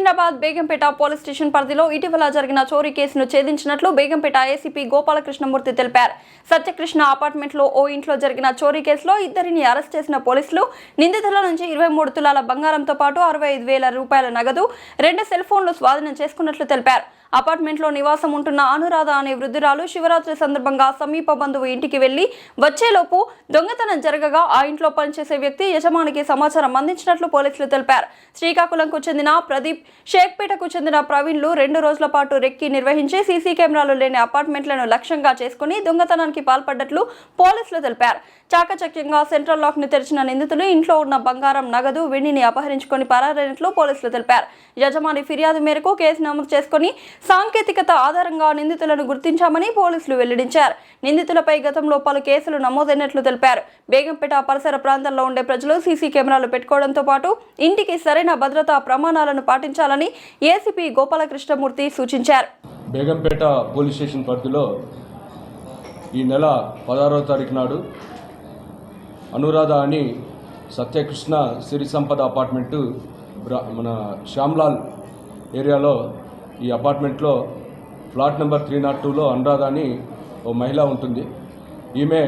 Secunderabad Begumpet police station పరిధిలో ఇటీవల జరిగిన చోరీ కేసును ఛేదించినట్లు బేగంపేట ఏసీపీ గోపాలకృష్ణమూర్తి తెలిపారు. సత్యకృష్ణ అపార్ట్మెంట్లో ఓ ఇంట్లో జరిగిన చోరీ కేసులో ఇద్దరిని అరెస్ట్ చేసిన పోలీసులు నిందితుల నుంచి 23 తులాల బంగారంతో పాటు 65,000 రూపాయల నగదు, 2 సెల్ ఫోన్లు స్వాధీనం చేసుకున్నట్లు తెలిపారు. అపార్ట్మెంట్లో నివాసం ఉంటున్న అనురాధ అనే వృద్ధురాలు శివరాత్రి సందర్భంగా సమీప బంధువు ఇంటికి వెళ్లి వచ్చేలోపు దొంగతనం జరగగా ఆ ఇంట్లో పనిచేసే వ్యక్తి యజమానికి సమాచారం అందించినట్లు పోలీసులు తెలిపారు. శ్రీకాకుళంకు చెందిన ప్రదీప్, షేక్పేటకు చెందిన ప్రవీణ్లు 2 రోజుల పాటు రెక్కి నిర్వహించి సీసీ కెమెరాలు లేని అపార్ట్మెంట్లను లక్ష్యంగా చేసుకుని దొంగతనానికి పాల్పడ్డట్లు పోలీసులు తెలిపారు. చాకచక్యంగా సెంట్రల్ లాక్ ని తెరిచిన నిందితులు ఇంట్లో ఉన్న బంగారం, నగదు, వెండిని అపహరించుకొని పరారైనట్లు పోలీసులు తెలిపారు. యజమాని ఫిర్యాదు మేరకు కేసు నమోదు చేసుకుని సాంకేతికత ఆధారంగా నిందితులను గుర్తించామని పోలీసులు వెల్లడించారు. నిందితులపై గతంలో పలు కేసులు నమోదైనట్లు తెలిపారు. బేగంపేట పరిసర ప్రాంతాల్లో ఉండే ప్రజలు సీసీ కెమెరాలు పెట్టుకోవడంతో పాటు ఇంటికి సరైన భద్రతా ప్రమాణాలను పాటించాలని ఏసీపీ గోపాలకృష్ణమూర్తి సూచించారు. బేగంపేట పోలీస్ స్టేషన్ పరిధిలో ఈ నెల 16వ తారీఖు నాడు అనురాధ అని సత్యకృష్ణ సిరి సంపద అపార్ట్మెంటు మన శ్యామ్లాల్ ఏరియాలో ఈ అపార్ట్మెంట్లో ఫ్లాట్ నెంబర్ 302లో అనురాధ అని ఓ మహిళ ఉంటుంది. ఈమె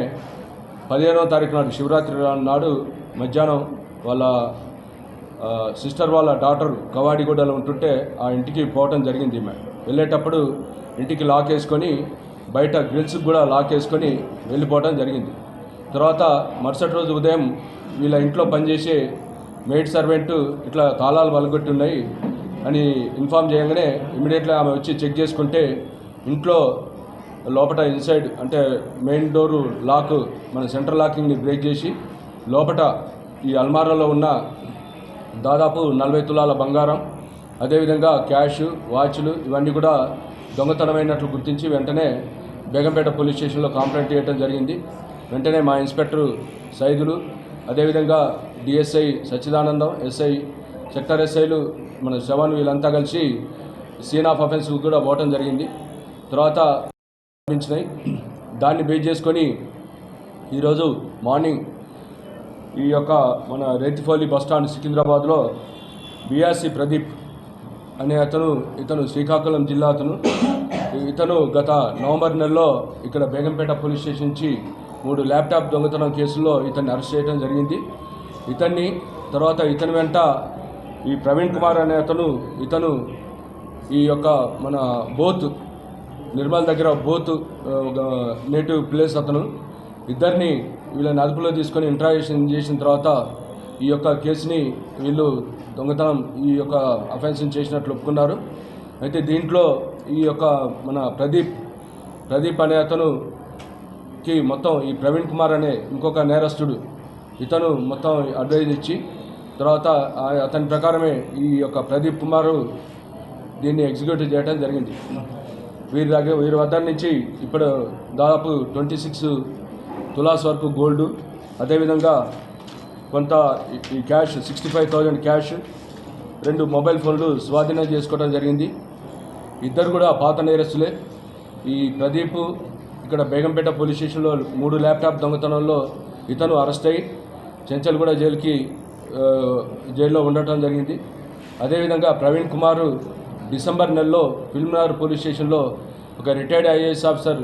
15వ తారీఖు నాడు శివరాత్రి నాడు మధ్యాహ్నం వాళ్ళ సిస్టర్ వాళ్ళ డాటర్ కవాడిగూడలో ఉంటుంటే ఆ ఇంటికి పోవటం జరిగింది. ఈమె వెళ్ళేటప్పుడు ఇంటికి లాక్ వేసుకొని బయట గ్రిల్స్కి కూడా లాక్ వేసుకొని వెళ్ళిపోవటం జరిగింది. తర్వాత మరుసటి రోజు ఉదయం వీళ్ళ ఇంట్లో పనిచేసే మెయిడ్ సర్వెంటు ఇట్లా తాళాలు వలగొట్టి ఉన్నాయి అని ఇన్ఫామ్ చేయగానే ఇమీడియట్గా ఆమె వచ్చి చెక్ చేసుకుంటే ఇంట్లో లోపల ఇన్సైడ్ అంటే మెయిన్ డోరు లాక్ మన సెంట్రల్ లాకింగ్ని బ్రేక్ చేసి లోపల ఈ అల్మారాలో ఉన్న దాదాపు 40 తులాల బంగారం, అదేవిధంగా క్యాష్, వాచ్లు ఇవన్నీ కూడా దొంగతనమైనట్లు గుర్తించి వెంటనే బేగంపేట పోలీస్ స్టేషన్లో కంప్లైంట్ చేయడం జరిగింది. వెంటనే మా ఇన్స్పెక్టర్ సైదులు, అదేవిధంగా డిఎస్ఐ సచ్చిదానందం, ఎస్ఐ, సెక్టర్ ఎస్ఐలు, మన శ్రవణ్ వీళ్ళంతా కలిసి సీన్ ఆఫ్ అఫెన్స్ కూడా పోవటం జరిగింది. తర్వాత దాన్ని బేస్ చేసుకొని ఈరోజు మార్నింగ్ ఈ యొక్క మన రేతిఫోలి బస్టాండ్ సికింద్రాబాద్లో బిఆర్సి ప్రదీప్ అనే ఇతను శ్రీకాకుళం జిల్లా ఇతను గత నవంబర్ నెలలో ఇక్కడ బేగంపేట పోలీస్ స్టేషన్ నుంచి 3 ల్యాప్టాప్ దొంగతనం కేసుల్లో ఇతన్ని అరెస్ట్ చేయడం జరిగింది. ఇతని వెంట ఈ ప్రవీణ్ కుమార్ అనే ఇతను ఈ యొక్క మన బోత్ నిర్మల్ దగ్గర బోత్ నేటివ్ ప్లేస్ ఇద్దరిని వీళ్ళని అదుపులో తీసుకొని ఇంట్రాగేషన్ చేసిన తర్వాత ఈ యొక్క కేసుని వీళ్ళు దొంగతనం ఈ యొక్క అఫెన్స్ని చేసినట్లు ఒప్పుకున్నారు. అయితే దీంట్లో ఈ యొక్క మన ప్రదీప్ అనే అతనుకి మొత్తం ఈ ప్రవీణ్ కుమార్ అనే ఇంకొక నేరస్తుడు ఇతను మొత్తం అడ్వైజ్ ఇచ్చి తర్వాత అతని ప్రకారమే ఈ యొక్క ప్రదీప్ కుమారు దీన్ని ఎగ్జిక్యూట్ చేయడం జరిగింది. వీరి వద్ద నుంచి ఇప్పుడు దాదాపు 26 తులాస్ వరకు గోల్డ్, అదేవిధంగా కొంత ఈ క్యాష్ 65,000 క్యాష్, 2 మొబైల్ ఫోన్లు స్వాధీనం చేసుకోవడం జరిగింది. ఇద్దరు కూడా పాత నేరస్తులే. ఈ ప్రదీప్ ఇక్కడ బేగంపేట పోలీస్ స్టేషన్లో 3 ల్యాప్టాప్ దొంగతనంలో ఇతను అరెస్ట్ అయ్యి చెంచల్గూడ జైల్లో ఉండటం జరిగింది. అదేవిధంగా ప్రవీణ్ కుమార్ డిసెంబర్ నెలలో ఫిల్మ్నగర్ పోలీస్ స్టేషన్లో ఒక రిటైర్డ్ ఐఏఎస్ ఆఫీసర్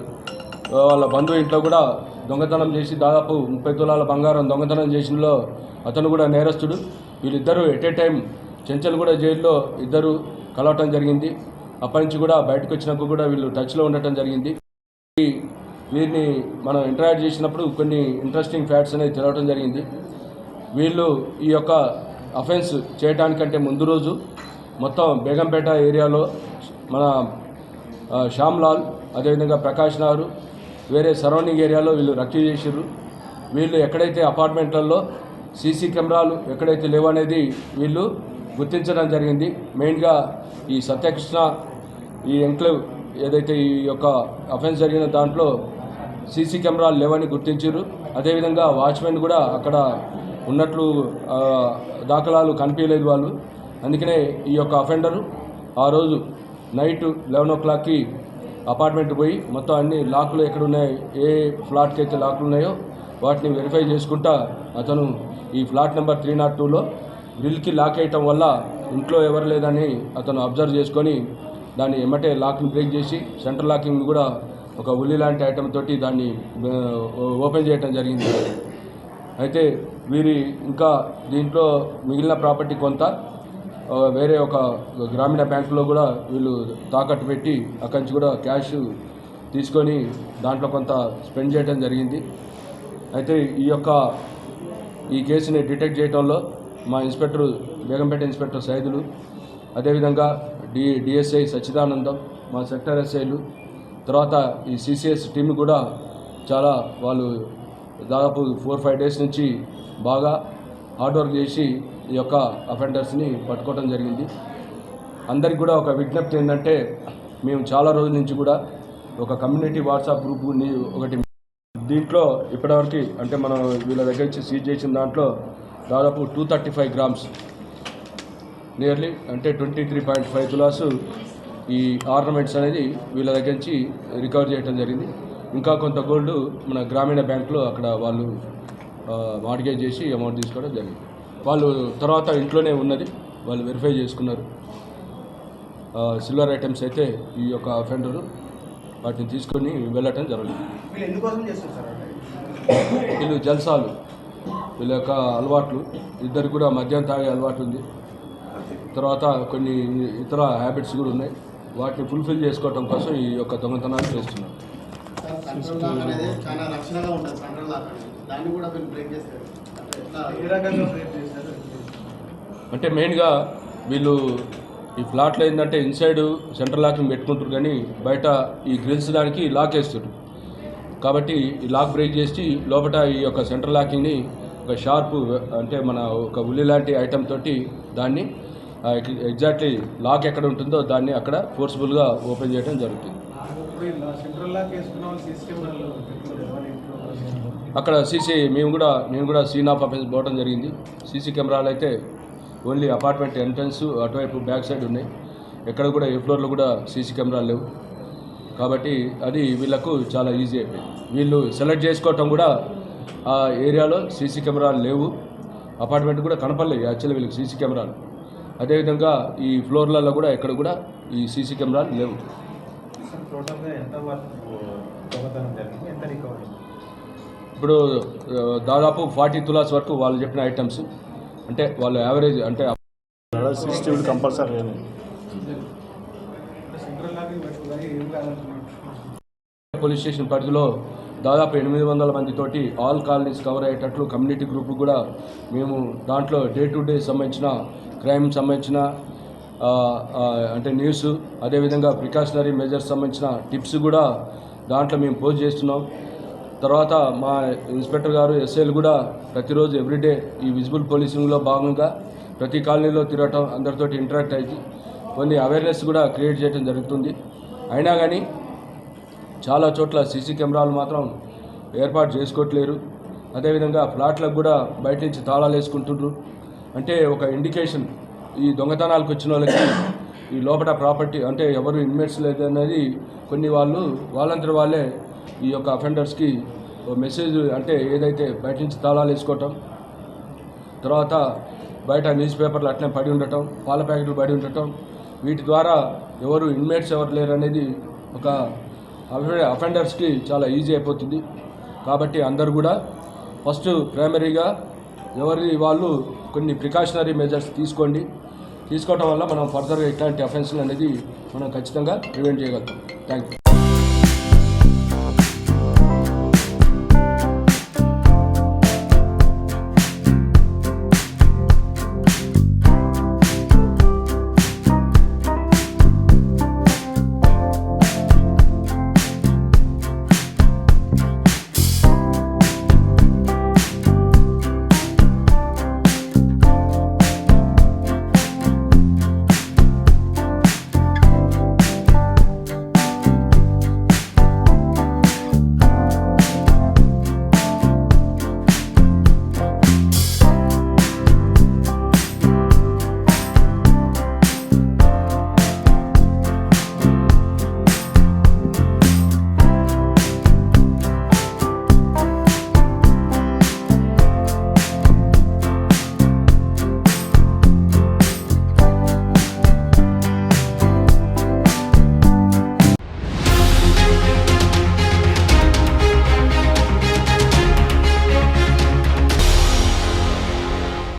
వాళ్ళ బంధువు ఇంట్లో కూడా దొంగతనం చేసి దాదాపు 30 తులాల బంగారం దొంగతనం చేసినలో అతను కూడా నేరస్తుడు. వీళ్ళిద్దరూ ఎట్ ఏ టైం చెంచల్గూడ జైల్లో ఇద్దరు కలవటం జరిగింది. అప్పటి నుంచి కూడా బయటకు వచ్చినప్పుడు కూడా వీళ్ళు టచ్లో ఉండటం జరిగింది. వీరిని మనం ఇంటరాక్ట్ చేసినప్పుడు కొన్ని ఇంట్రెస్టింగ్ ఫ్యాక్ట్స్ అనేవి తెలవటం జరిగింది. వీళ్ళు ఈ యొక్క అఫెన్స్ చేయడానికంటే ముందు రోజు మొత్తం బేగంపేట ఏరియాలో మన శ్యామ్లాల్, అదేవిధంగా ప్రకాష్ నగర్, వేరే సరౌండింగ్ ఏరియాలో వీళ్ళు రక్షీ చేసారు. వీళ్ళు ఎక్కడైతే అపార్ట్మెంట్లలో సీసీ కెమెరాలు ఎక్కడైతే లేవనేది వీళ్ళు గుర్తించడం జరిగింది. మెయిన్గా ఈ సత్యకృష్ణ ఈ ఎంక్లేవ్ ఏదైతే ఈ యొక్క అఫెన్స్ జరిగిన దాంట్లో సీసీ కెమెరాలు లేవని గుర్తించారు. అదేవిధంగా వాచ్మెన్ కూడా అక్కడ ఉన్నట్లు దాఖలాలు కనిపించలేదు వాళ్ళు. అందుకనే ఈ యొక్క అఫెండరు ఆ రోజు నైట్ 11 o'clockకి అపార్ట్మెంట్ పోయి మొత్తం అన్ని లాక్లు ఎక్కడున్నాయి, ఏ ఫ్లాట్కి అయితే లాక్లు ఉన్నాయో వాటిని వెరిఫై చేసుకుంటా అతను ఈ ఫ్లాట్ నెంబర్ 302లో గ్రిల్కి లాక్ వేయటం వల్ల ఇంట్లో ఎవరు లేదని అతను అబ్జర్వ్ చేసుకొని దాన్ని ఎమ్మటే లాక్ని బ్రేక్ చేసి సెంటర్ లాకింగ్ కూడా ఒక ఉల్లి లాంటి ఐటమ్ తోటి దాన్ని ఓపెన్ చేయడం జరిగింది. అయితే వీరి ఇంకా దీంట్లో మిగిలిన ప్రాపర్టీ కొంత వేరే ఒక గ్రామీణ బ్యాంకులో కూడా వీళ్ళు తాకట్టు పెట్టి అక్కడి నుంచి కూడా క్యాష్ తీసుకొని దాంట్లో కొంత స్పెండ్ చేయడం జరిగింది. అయితే ఈ కేసుని డిటెక్ట్ చేయడంలో మా ఇన్స్పెక్టర్ బేగంపేట ఇన్స్పెక్టర్ సైదులు, అదేవిధంగా డిఎస్ఐ సచ్చిదానందం, మా సెక్టర్ ఎస్ఐలు, తర్వాత ఈ సిసిఎస్ టీమ్ కూడా చాలా వాళ్ళు దాదాపు 4-5 డేస్ నుంచి బాగా హార్డ్ వర్క్ చేసి ఈ యొక్క అఫెండర్స్ని పట్టుకోవడం జరిగింది. అందరికి కూడా ఒక విజ్ఞప్తి ఏంటంటే, మేము చాలా రోజుల నుంచి కూడా ఒక కమ్యూనిటీ వాట్సాప్ గ్రూప్ని ఒకటి దీంట్లో ఇప్పటివరకు అంటే మనం వీళ్ళ దగ్గర నుంచి సీజ్ చేసిన దాంట్లో దాదాపు 235 గ్రామ్స్ నియర్లీ అంటే 23.5 తులాసు ఈ ఆర్నమెంట్స్ అనేది వీళ్ళ దగ్గర నుంచి రికవర్ చేయడం జరిగింది. ఇంకా కొంత గోల్డ్ మన గ్రామీణ బ్యాంకులో అక్కడ వాళ్ళు మార్గేజ్ చేసి అమౌంట్ తీసుకోవడం జరిగింది. వాళ్ళు తర్వాత ఇంట్లోనే ఉన్నది వాళ్ళు వెరిఫై చేసుకున్నారు. సిల్వర్ ఐటమ్స్ అయితే ఈ యొక్క అఫెండరు వాటిని తీసుకొని వెళ్ళటం జరుగుతుంది. వీళ్ళు జల్సాలు, వీళ్ళ యొక్క అలవాట్లు, ఇద్దరు కూడా మద్యం తాగే అలవాటు ఉంది. తర్వాత కొన్ని ఇతర హ్యాబిట్స్ కూడా ఉన్నాయి. వాటిని ఫుల్ఫిల్ చేసుకోవటం కోసం ఈ యొక్క దొంగతనాలు చేస్తున్నారు. అంటే మెయిన్గా వీళ్ళు ఈ ప్లాట్లో ఏంటంటే ఇన్సైడ్ సెంట్రల్ లాకింగ్ పెట్టుకుంటారు, కానీ బయట ఈ గ్రిల్స్ దానికి లాక్ వేస్తారు. కాబట్టి ఈ లాక్ బ్రేక్ చేసి లోపల ఈ యొక్క సెంట్రల్ లాకింగ్ని ఒక షార్ప్ అంటే మన ఒక ఉల్లి లాంటి ఐటమ్ తోటి దాన్ని ఎగ్జాక్ట్లీ లాక్ ఎక్కడ ఉంటుందో దాన్ని అక్కడ ఫోర్స్ఫుల్గా ఓపెన్ చేయడం జరుగుతుంది. అక్కడ నేను కూడా సీన్ ఆఫ్ అఫెన్స్ పోవడం జరిగింది. సీసీ కెమెరాలు అయితే ఓన్లీ అపార్ట్మెంట్ ఎంట్రన్స్ అటువైపు బ్యాక్ సైడ్ ఉన్నాయి. ఎక్కడ కూడా ఏ ఫ్లోర్లో కూడా సీసీ కెమెరాలు లేవు. కాబట్టి అది వీళ్ళకు చాలా ఈజీ అయిపోయింది. వీళ్ళు సెలెక్ట్ చేసుకోవటం కూడా ఆ ఏరియాలో సీసీ కెమెరాలు లేవు, అపార్ట్మెంట్ కూడా కనపడలేదు యాక్చువల్లీ వీళ్ళకి సీసీ కెమెరాలు. అదేవిధంగా ఈ ఫ్లోర్లలో కూడా ఎక్కడ కూడా ఈ సీసీ కెమెరాలు లేవు. ఇప్పుడు దాదాపు 40 తులాస్ వరకు వాళ్ళు చెప్పిన ఐటమ్స్, అంటే వాళ్ళు యావరేజ్ అంటే కంపల్సరీ పోలీస్ స్టేషన్ పరిధిలో దాదాపు 800 మందితోటి ఆల్ కాలనీస్ కవర్ అయ్యేటట్లు కమ్యూనిటీ గ్రూప్ కూడా మేము దాంట్లో డే టు డే సంబంధించిన క్రైమ్ సంబంధించిన అంటే న్యూస్, అదేవిధంగా ప్రికాషనరీ మెజర్స్ సంబంధించిన టిప్స్ కూడా దాంట్లో మేము పోస్ట్ చేస్తున్నాం. తర్వాత మా ఇన్స్పెక్టర్ గారు ఎస్ఐలు కూడా ప్రతిరోజు ఎవ్రీడే ఈ విజిబుల్ పోలీసింగ్లో భాగంగా ప్రతి కాలనీలో తిరగటం, అందరితోటి ఇంటరాక్ట్ అయ్యి కొన్ని అవేర్నెస్ కూడా క్రియేట్ చేయడం జరుగుతుంది. అయినా కానీ చాలా చోట్ల సీసీ కెమెరాలు మాత్రం ఏర్పాటు చేసుకోవట్లేరు. అదేవిధంగా ఫ్లాట్లకు కూడా బయట నుంచి తాళాలు వేసుకుంటుండ్రు. అంటే ఒక ఇండికేషన్ ఈ దొంగతనాలకు వచ్చిన వాళ్ళకి ఈ లోపల ప్రాపర్టీ అంటే ఎవరు ఇన్మేట్స్ లేదనేది కొన్ని వాళ్ళందరూ వాళ్ళే ఈ యొక్క అఫెండర్స్కి మెసేజ్ అంటే ఏదైతే బయట నుంచి తాళాలు వేసుకోవటం, తర్వాత బయట న్యూస్ పేపర్లు అట్లనే పడి ఉండటం, పాల ప్యాకెట్లు పడి ఉండటం, వీటి ద్వారా ఎవరు ఇన్మేట్స్ ఎవరు లేరు అనేది ఒక అఫెండర్స్కి చాలా ఈజీ అయిపోతుంది. కాబట్టి అందరు కూడా ఫస్ట్ ప్రైమరీగా వాళ్ళు కొన్ని ప్రికాషనరీ మెజర్స్ తీసుకోవడం వల్ల మనం ఫర్దర్గా ఇట్లాంటి అఫెన్స్లు అనేది మనం ఖచ్చితంగా ప్రివెంట్ చేయగలుగుతాం. Thank you.